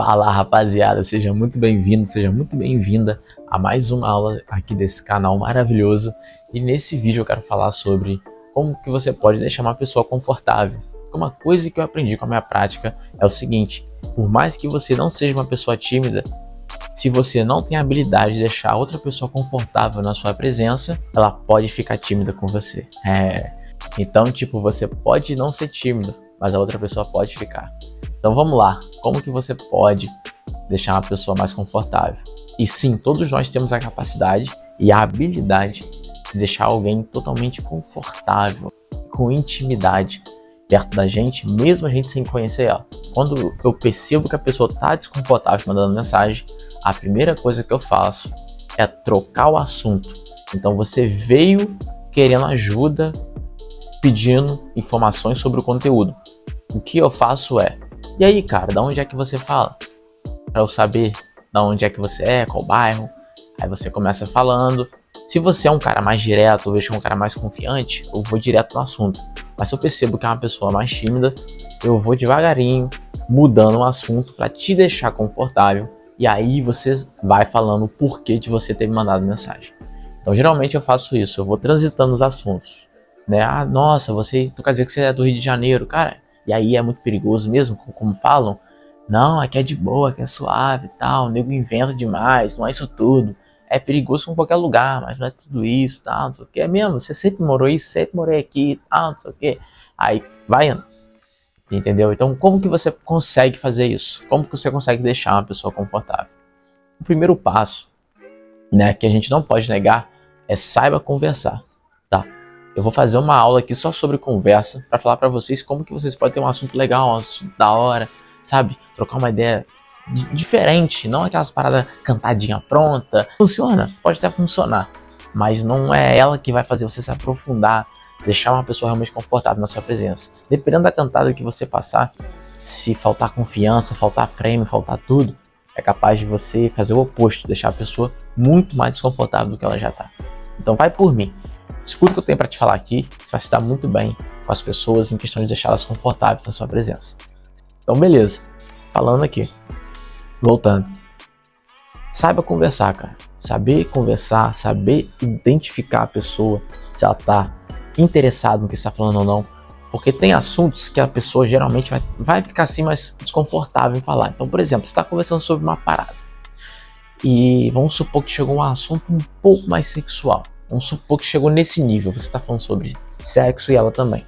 Fala, rapaziada, seja muito bem-vindo, seja muito bem-vinda a mais uma aula aqui desse canal maravilhoso. E nesse vídeo eu quero falar sobre como que você pode deixar uma pessoa confortável. Uma coisa que eu aprendi com a minha prática é o seguinte: por mais que você não seja uma pessoa tímida, se você não tem a habilidade de deixar outra pessoa confortável na sua presença, ela pode ficar tímida com você. Então, tipo, você pode não ser tímido, mas a outra pessoa pode ficar. Então vamos lá, como que você pode deixar uma pessoa mais confortável? E sim, todos nós temos a capacidade e a habilidade de deixar alguém totalmente confortável, com intimidade perto da gente, mesmo a gente sem conhecer ela. Quando eu percebo que a pessoa está desconfortável mandando mensagem, a primeira coisa que eu faço é trocar o assunto. Então você veio querendo ajuda, pedindo informações sobre o conteúdo. O que eu faço é: e aí, cara, da onde é que você fala? Para eu saber da onde é que você é, qual bairro. Aí você começa falando. Se você é um cara mais direto, ou vejo um cara mais confiante, eu vou direto no assunto. Mas se eu percebo que é uma pessoa mais tímida, eu vou devagarinho, mudando o assunto para te deixar confortável. E aí você vai falando o porquê de você ter me mandado mensagem. Então geralmente eu faço isso, eu vou transitando os assuntos, né? Ah, nossa, tu quer dizer que você é do Rio de Janeiro, cara? E aí é muito perigoso mesmo, como falam. Não, aqui é de boa, aqui é suave e tal, o nego inventa demais, não é isso tudo. É perigoso em qualquer lugar, mas não é tudo isso, tal, não sei o que. É mesmo, você sempre morou isso, sempre morei aqui, tal, não sei o que. Aí vai indo, entendeu? Então como que você consegue fazer isso? Como que você consegue deixar uma pessoa confortável? O primeiro passo, né, que a gente não pode negar, é saiba conversar, tá? Eu vou fazer uma aula aqui só sobre conversa, para falar para vocês como que vocês podem ter um assunto legal, um assunto da hora, sabe? Trocar uma ideia diferente, não aquelas paradas cantadinha pronta. Funciona, pode até funcionar, mas não é ela que vai fazer você se aprofundar, deixar uma pessoa realmente confortável na sua presença. Dependendo da cantada que você passar, se faltar confiança, faltar frame, faltar tudo, é capaz de você fazer o oposto, deixar a pessoa muito mais desconfortável do que ela já tá. Então vai por mim. Escuta o que eu tenho para te falar aqui, você vai se dar muito bem com as pessoas em questão de deixá-las confortáveis na sua presença. Então beleza, falando aqui, voltando. Saiba conversar, cara. Saber conversar, saber identificar a pessoa, se ela tá interessada no que você está falando ou não. Porque tem assuntos que a pessoa geralmente vai ficar assim mais desconfortável em falar. Então, por exemplo, você está conversando sobre uma parada e vamos supor que chegou um assunto um pouco mais sexual. Vamos supor que chegou nesse nível, você está falando sobre sexo e ela também.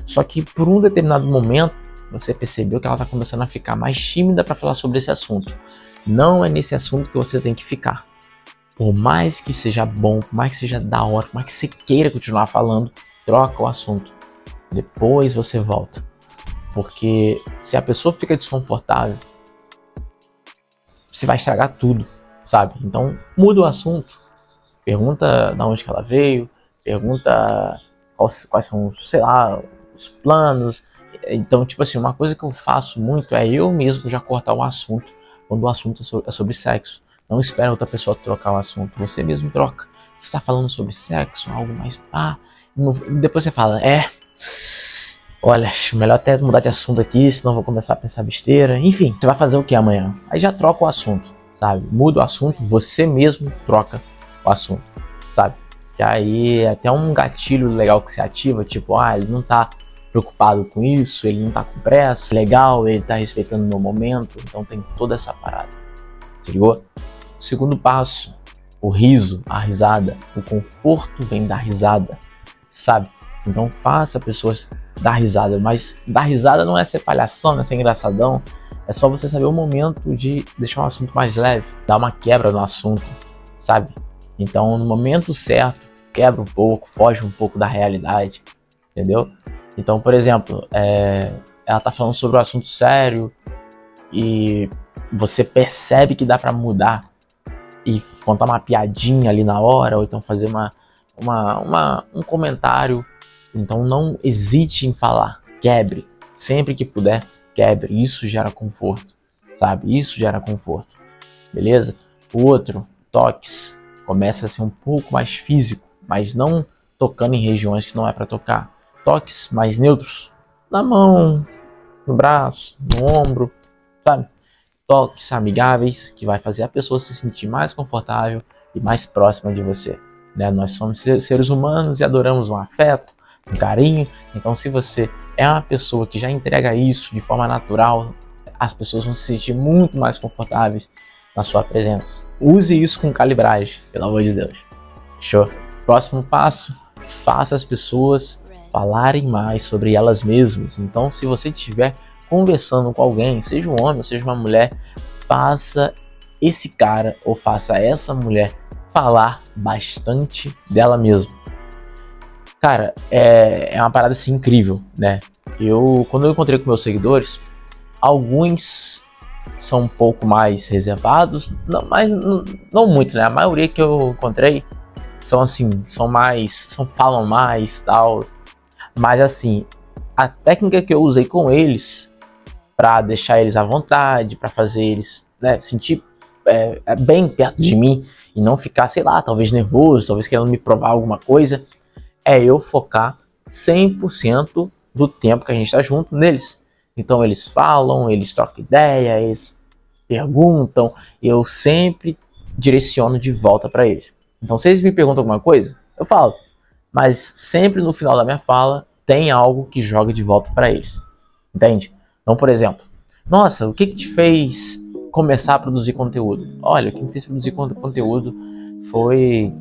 Só que por um determinado momento, você percebeu que ela está começando a ficar mais tímida para falar sobre esse assunto. Não é nesse assunto que você tem que ficar. Por mais que seja bom, por mais que seja da hora, por mais que você queira continuar falando, troca o assunto. Depois você volta. Porque se a pessoa fica desconfortável, você vai estragar tudo, sabe? Então muda o assunto. Pergunta de onde que ela veio, pergunta quais são, sei lá, os planos. Então, tipo assim, uma coisa que eu faço muito é eu mesmo já cortar o assunto quando o assunto é sobre sexo. Não espera outra pessoa trocar o assunto, você mesmo troca. Você está falando sobre sexo, algo mais pá, depois você fala, olha, melhor até mudar de assunto aqui, senão eu vou começar a pensar besteira. Enfim, você vai fazer o que amanhã? Aí já troca o assunto, sabe? Muda o assunto, você mesmo troca o assunto, sabe? Que aí é até um gatilho legal que você ativa, tipo, ele não tá preocupado com isso, ele não tá com pressa, legal, ele tá respeitando o meu momento, então tem toda essa parada, se ligou? O segundo passo, o riso, a risada, o conforto vem da risada, sabe? Então faça pessoas dar risada, mas dar risada não é ser palhação, não é ser engraçadão, é só você saber o momento de deixar um assunto mais leve, dar uma quebra no assunto, sabe? Então, no momento certo, quebra um pouco, foge um pouco da realidade, entendeu? Então, por exemplo, ela tá falando sobre um assunto sério e você percebe que dá pra mudar e contar uma piadinha ali na hora, ou então fazer um comentário. Então, não hesite em falar, quebre. Sempre que puder, quebre. Isso gera conforto, sabe? Isso gera conforto, beleza? O outro, toques. Começa a ser um pouco mais físico, mas não tocando em regiões que não é para tocar. Toques mais neutros, na mão, no braço, no ombro, sabe? toques amigáveis, que vai fazer a pessoa se sentir mais confortável e mais próxima de você, né? Nós somos seres humanos e adoramos um afeto, um carinho. Então, se você é uma pessoa que já entrega isso de forma natural, as pessoas vão se sentir muito mais confortáveis na sua presença. Use isso com calibragem, pelo amor de Deus. Show? Próximo passo, faça as pessoas falarem mais sobre elas mesmas. Então, se você estiver conversando com alguém, seja um homem ou seja uma mulher, faça esse cara ou faça essa mulher falar bastante dela mesma. Cara, é uma parada assim incrível, né? Quando eu encontrei com meus seguidores, alguns são um pouco mais reservados, não muito, né? A maioria que eu encontrei são assim, falam mais, tal. Mas assim, a técnica que eu usei com eles para deixar eles à vontade, para fazer eles, né, sentir bem perto de mim e não ficar, sei lá, talvez nervoso, talvez querendo me provar alguma coisa, é eu focar 100% do tempo que a gente está junto neles. Então eles falam, eles trocam ideia, eles perguntam, eu sempre direciono de volta para eles. Então se eles me perguntam alguma coisa, eu falo, mas sempre no final da minha fala tem algo que joga de volta para eles, entende? Então, por exemplo, nossa, o que te fez começar a produzir conteúdo? Olha, o que me fez produzir conteúdo foi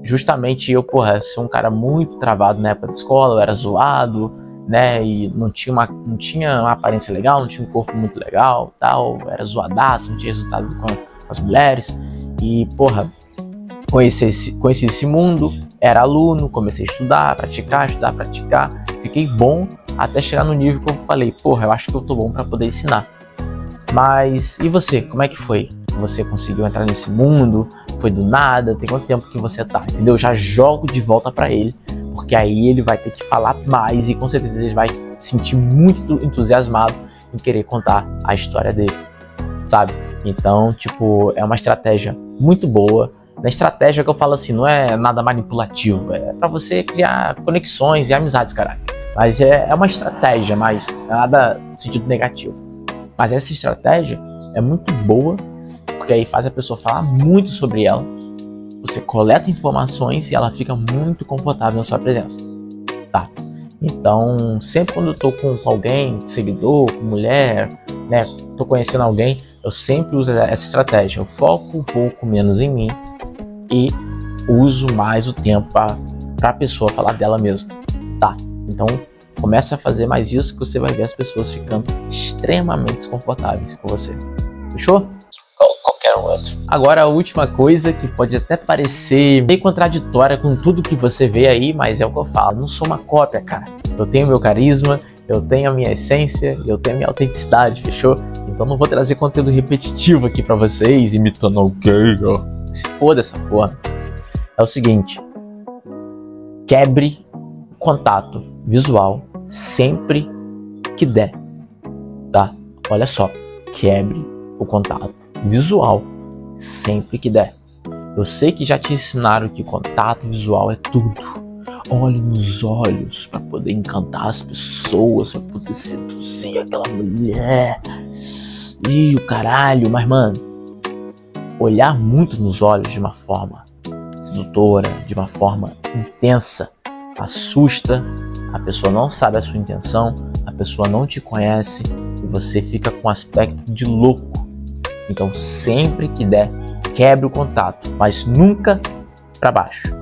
justamente eu, ser um cara muito travado na época da escola, eu era zoado, né, e não tinha uma aparência legal, não tinha um corpo muito legal, tal, era zoadaço, não tinha resultado com as mulheres, e, conheci esse mundo, era aluno, comecei a estudar, praticar, fiquei bom até chegar no nível que eu falei, eu acho que eu tô bom para poder ensinar. Mas, e você, como é que foi? Você conseguiu entrar nesse mundo? Foi do nada? Tem quanto tempo que você tá? Entendeu? Eu já jogo de volta para ele, porque aí ele vai ter que falar mais e com certeza ele vai se sentir muito entusiasmado em querer contar a história dele, sabe? Então, é uma estratégia muito boa. Na estratégia que eu falo assim, não é nada manipulativo, é para você criar conexões e amizades, caralho. Mas é uma estratégia, mas nada no sentido negativo. Mas essa estratégia é muito boa, porque aí faz a pessoa falar muito sobre ela. Você coleta informações e ela fica muito confortável na sua presença, tá? Então, sempre quando eu tô com alguém, seguidor, com mulher, né, tô conhecendo alguém, eu sempre uso essa estratégia. Eu foco um pouco menos em mim e uso mais o tempo para a pessoa falar dela mesma, tá? Então, começa a fazer mais isso que você vai ver as pessoas ficando extremamente desconfortáveis com você. Fechou? Qualquer outro. Agora, a última coisa que pode até parecer meio contraditória com tudo que você vê aí, mas é o que eu falo. Eu não sou uma cópia, cara. Eu tenho meu carisma, eu tenho a minha essência, eu tenho a minha autenticidade, fechou? Então não vou trazer conteúdo repetitivo aqui pra vocês, imitando alguém, ó. Se foda essa porra. É o seguinte. Quebre contato visual sempre que der, tá? Olha só, quebre o contato visual sempre que der. Eu sei que já te ensinaram que contato visual é tudo. Olhe nos olhos para poder encantar as pessoas, para poder seduzir aquela mulher. Ih, o caralho, mas mano, olhar muito nos olhos de uma forma sedutora, de uma forma intensa, assusta. A pessoa não sabe a sua intenção, a pessoa não te conhece e você fica com um aspecto de louco. Então, sempre que der, quebre o contato, mas nunca para baixo.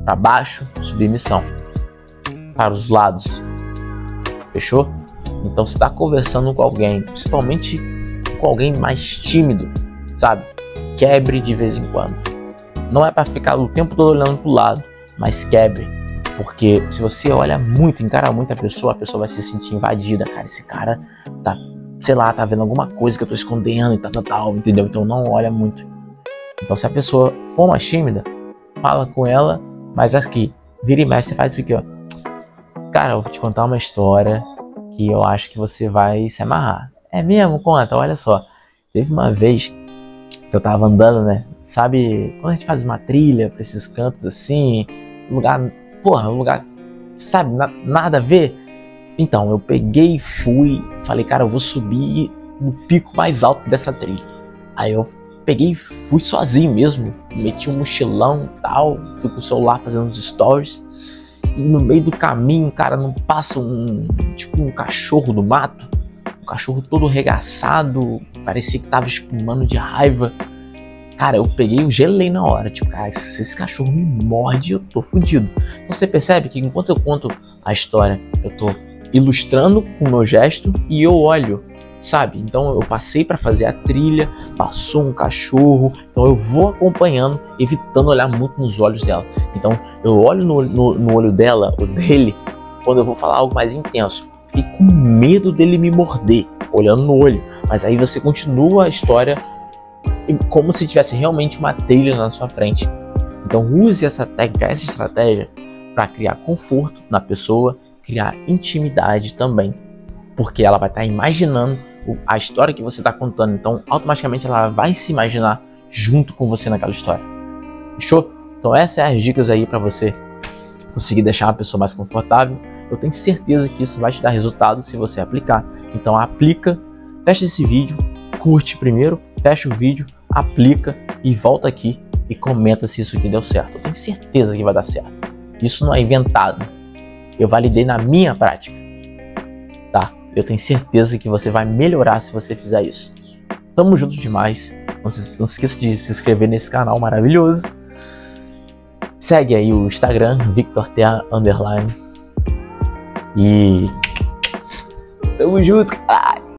Para baixo, submissão. Para os lados. Fechou? Então, se está conversando com alguém, principalmente com alguém mais tímido, sabe? Quebre de vez em quando. Não é para ficar o tempo todo olhando para o lado, mas quebre. Porque se você olha muito, encara muito a pessoa vai se sentir invadida, cara. Esse cara tá, sei lá, tá vendo alguma coisa que eu tô escondendo e tal, entendeu? Então não olha muito. Então se a pessoa for mais tímida, fala com ela, mas aqui, vira e mexe, você faz isso aqui, ó. Cara, eu vou te contar uma história que eu acho que você vai se amarrar. É mesmo? Conta, olha só. Teve uma vez que eu tava andando, né? Sabe, quando a gente faz uma trilha pra esses cantos assim, um lugar, sabe, nada a ver. Então, eu peguei e fui, falei, cara, eu vou subir no pico mais alto dessa trilha. Aí eu peguei e fui sozinho mesmo, meti um mochilão e tal, fui com o celular fazendo uns stories. E no meio do caminho, cara, não passa tipo um cachorro do mato, um cachorro todo arregaçado, parecia que tava espumando de raiva. Cara, eu peguei e gelei na hora, tipo, cara, se esse cachorro me morde, eu tô fudido. Então você percebe que enquanto eu conto a história, eu tô ilustrando com o meu gesto e eu olho, sabe? Então eu passei para fazer a trilha, passou um cachorro, então eu vou acompanhando, evitando olhar muito nos olhos dela. Então eu olho no olho dela, ou dele, quando eu vou falar algo mais intenso. Fiquei com medo dele me morder, olhando no olho. Mas aí você continua a história como se tivesse realmente uma trilha na sua frente. Então use essa técnica, essa estratégia para criar conforto na pessoa, criar intimidade também. Porque ela vai estar imaginando a história que você está contando. Então automaticamente ela vai se imaginar junto com você naquela história. Fechou? Então essas são as dicas aí para você conseguir deixar uma pessoa mais confortável. Eu tenho certeza que isso vai te dar resultado se você aplicar. Então aplica, fecha esse vídeo, curte primeiro, fecha o vídeo, aplica e volta aqui e comenta se isso aqui deu certo. Eu tenho certeza que vai dar certo. Isso não é inventado. Eu validei na minha prática. Tá? Eu tenho certeza que você vai melhorar se você fizer isso. Tamo junto demais. Não se esqueça de se inscrever nesse canal maravilhoso. Segue aí o Instagram, VictorTA_. E tamo junto, cara.